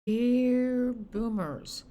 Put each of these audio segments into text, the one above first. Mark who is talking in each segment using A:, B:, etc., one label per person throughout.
A: Dear boomers,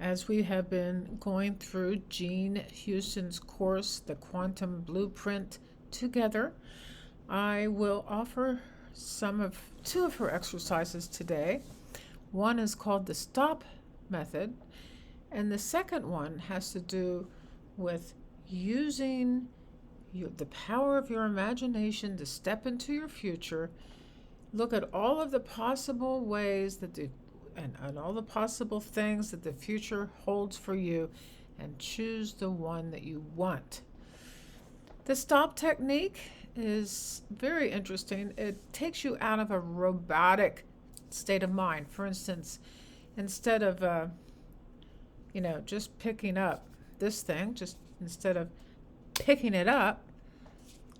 A: as we have been going through Jean Houston's course, The Quantum Blueprint, together, I will offer two of her exercises today. One is called the stop method, and the second one has to do with using the power of your imagination to step into your future. Look at all of the possible ways and all the possible things that the future holds for you, and choose the one that you want. The stop technique is very interesting. It takes you out of a robotic state of mind. For instance, instead of just picking up this thing, just instead of picking it up,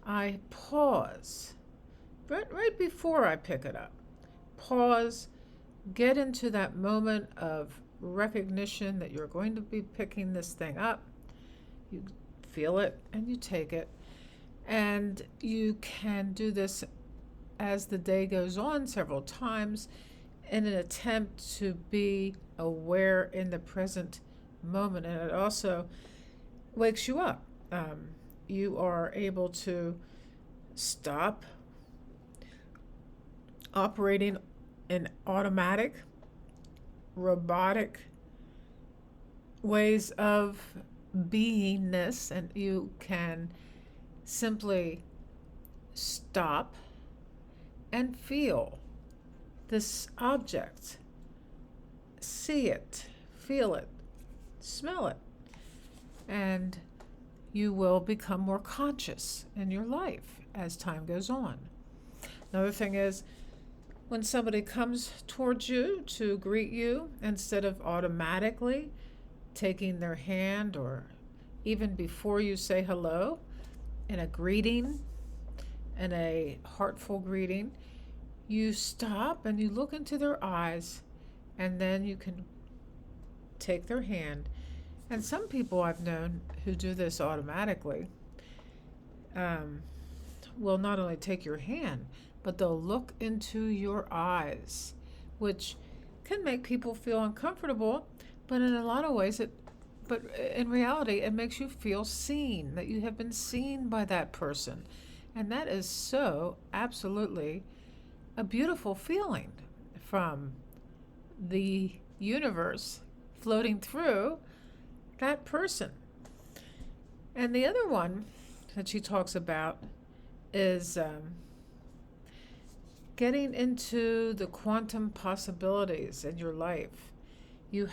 A: I pause right before I pick it up. Pause, get into that moment of recognition that you're going to be picking this thing up. You feel it and you take it. And you can do this as the day goes on several times in an attempt to be aware in the present moment. And it also wakes you up. You are able to stop operating in automatic, robotic ways of beingness, and you can simply stop and feel this object, see it, feel it, smell it, and you will become more conscious in your life as time goes on. Another thing is, when somebody comes towards you to greet you, instead of automatically taking their hand, or even before you say hello, in a greeting, in a heartful greeting, you stop and you look into their eyes, and then you can take their hand. And some people I've known who do this automatically will not only take your hand, but they'll look into your eyes, which can make people feel uncomfortable, but in a lot of ways but in reality, it makes you feel seen, that you have been seen by that person. And that is so absolutely a beautiful feeling from the universe floating through that person. And the other one that she talks about is getting into the quantum possibilities in your life. You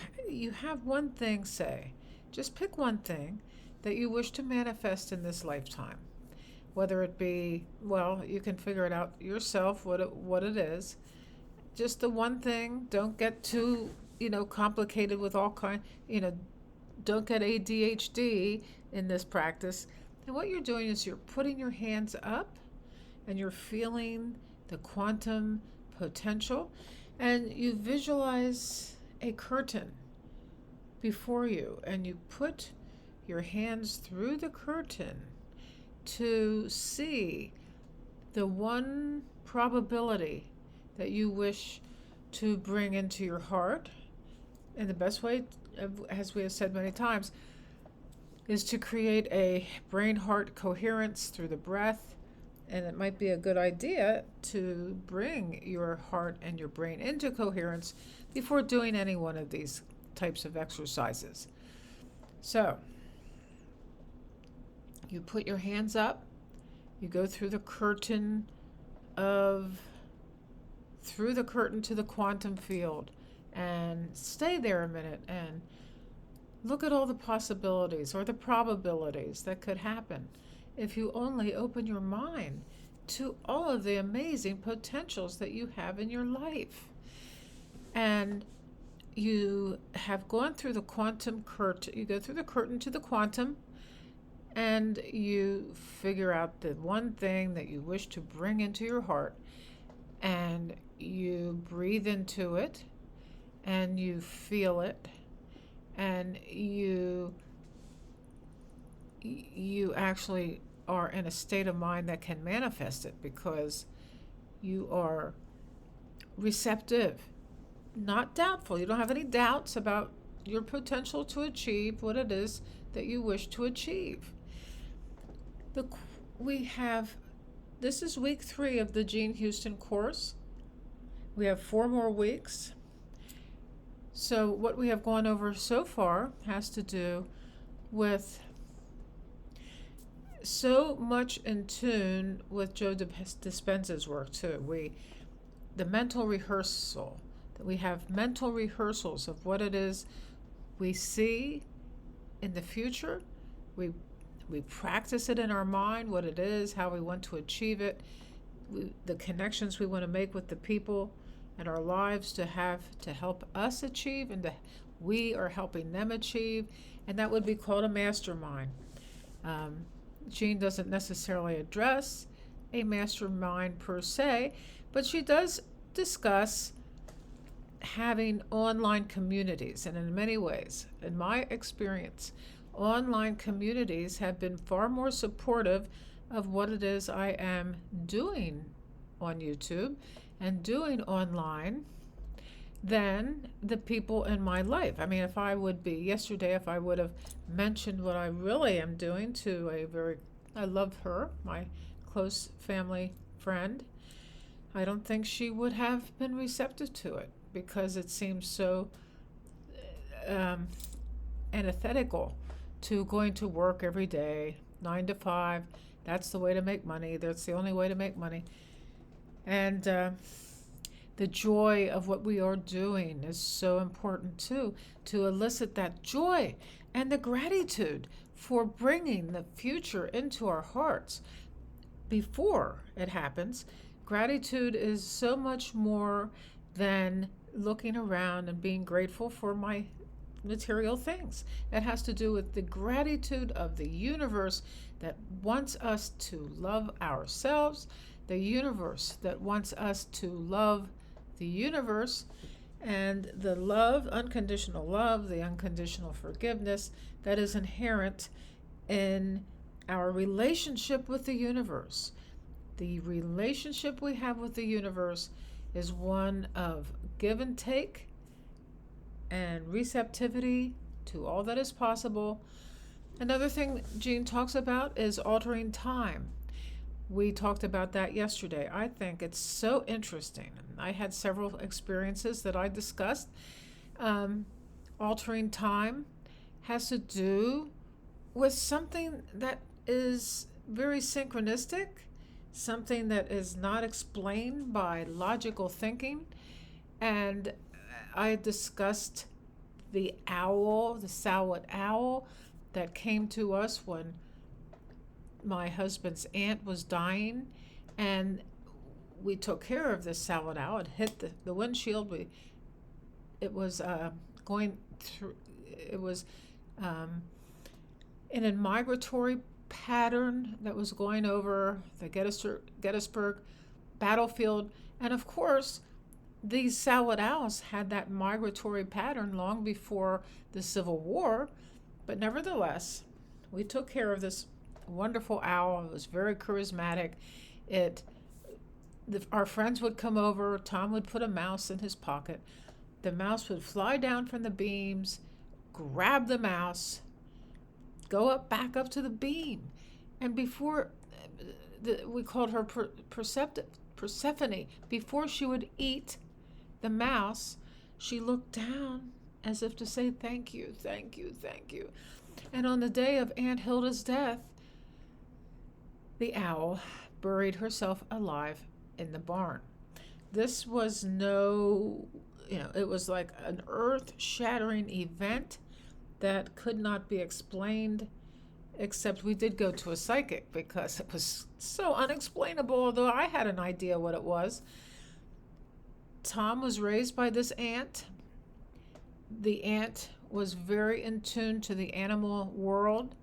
A: have one thing, say, just pick one thing that you wish to manifest in this lifetime. Whether it be, well, you can figure it out yourself what it is. Just the one thing. Don't get too, complicated with all don't get ADHD in this practice. And what you're doing is you're putting your hands up and you're feeling the quantum potential, and you visualize a curtain before you, and you put your hands through the curtain to see the one probability that you wish to bring into your heart. And the best way, as we have said many times, is to create a brain-heart coherence through the breath. And it might be a good idea to bring your heart and your brain into coherence before doing any one of these types of exercises. So, you put your hands up, you go through the curtain to the quantum field, and stay there a minute and look at all the possibilities or the probabilities that could happen if you only open your mind to all of the amazing potentials that you have in your life. And you have gone through the quantum curtain. You go through the curtain to the quantum, and you figure out the one thing that you wish to bring into your heart, and you breathe into it, and you feel it, and you actually are in a state of mind that can manifest it, because you are receptive. not doubtful. You don't have any doubts about your potential to achieve what it is that you wish to achieve. The, we have, this is week 3 of the Jean Houston course. We have 4 more weeks. So what we have gone over so far has to do with so much in tune with Joe Dispenza's work too. The mental rehearsal, that we have mental rehearsals of what it is we see in the future. We practice it in our mind, what it is, how we want to achieve it, the connections we want to make with the people in our lives to help us achieve, and we are helping them achieve, and that would be called a mastermind. Jean doesn't necessarily address a mastermind per se, but she does discuss having online communities. And in many ways, in my experience, online communities have been far more supportive of what it is I am doing on YouTube and doing online than the people in my life. I mean, yesterday, if I would have mentioned what I really am doing to I love her, my close family friend, I don't think she would have been receptive to it, because it seems so antithetical to going to work every day, 9 to 5. That's the way to make money. That's the only way to make money. And the joy of what we are doing is so important too, to elicit that joy and the gratitude for bringing the future into our hearts before it happens. Gratitude is so much more than looking around and being grateful for my material things. It has to do with the gratitude of the universe that wants us to love ourselves, the universe that wants us to love the universe, and the love, unconditional love, the unconditional forgiveness that is inherent in our relationship with the universe. The relationship we have with the universe is one of give and take and receptivity to all that is possible. Another thing Jean talks about is altering time. We talked about that yesterday. I think it's so interesting. I had several experiences that I discussed. Altering time has to do with something that is very synchronistic, something that is not explained by logical thinking. And I discussed the Sawat owl that came to us when my husband's aunt was dying, and we took care of this Sawat owl. It hit the windshield. It was going through. It was in a migratory pattern that was going over the Gettysburg battlefield, and of course, these Sawat owls had that migratory pattern long before the Civil War, but nevertheless, we took care of this wonderful owl. It was very charismatic. Our friends would come over. Tom would put a mouse in his pocket. The mouse would fly down from the beams, grab the mouse, go back up to the beam, and before we called her Persephone. Before she would eat the mouse, she looked down as if to say, "Thank you, thank you, thank you." And on the day of Aunt Hilda's death, the owl buried herself alive in the barn. This was it was like an earth-shattering event that could not be explained, except we did go to a psychic because it was so unexplainable, although I had an idea what it was. Tom was raised by this aunt. The aunt was very in tune to the animal world.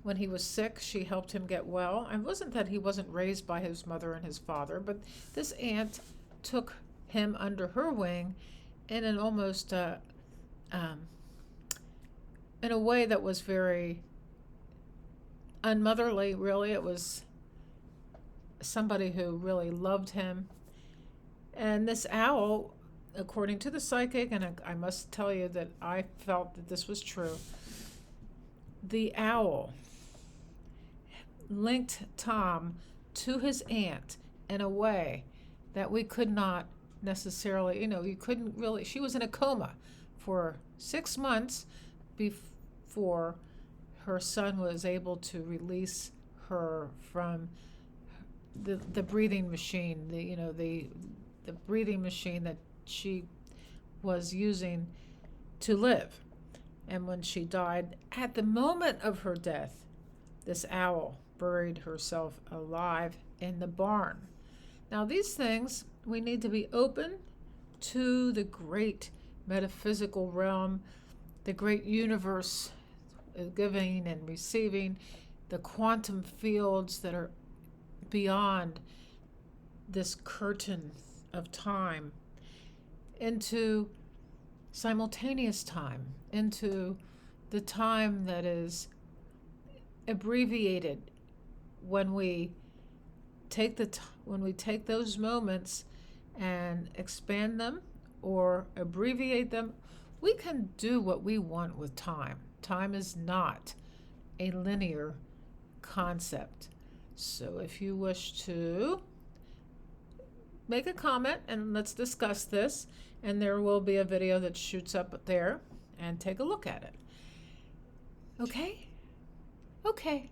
A: When he was sick, she helped him get well. And it wasn't that he wasn't raised by his mother and his father, but this aunt took him under her wing in an almost in a way that was very unmotherly, really. It was somebody who really loved him And this owl, according to the psychic, and I must tell you that I felt that this was true, the owl linked Tom to his aunt in a way that we could not necessarily, you couldn't really, she was in a coma for 6 months before her son was able to release her from the breathing machine, the breathing machine that she was using to live. And when she died, at the moment of her death, this owl buried herself alive in the barn. Now, these things, we need to be open to the great metaphysical realm, the great universe, giving and receiving, the quantum fields that are beyond this curtain of time, into simultaneous time, into the time that is abbreviated when we take those moments and expand them or abbreviate them. We can do what we want with time. Time is not a linear concept. So if you wish to make a comment and let's discuss this, and there will be a video that shoots up there, and take a look at it. Okay? Okay.